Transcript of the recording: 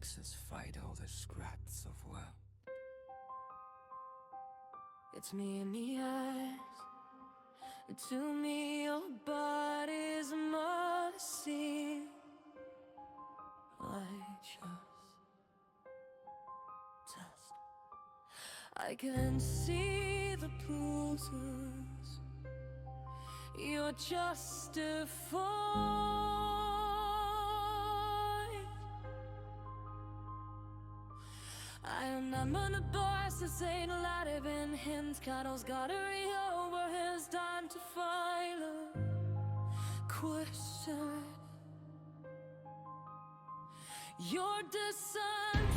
makes us fight all the scraps of will. It's me in the eyes. To me your body's must seem like just dust. I can see the bruises you're justified. I remember the boys that say the light have been hints. Cuddles gotta read over his time to find a question. Your descent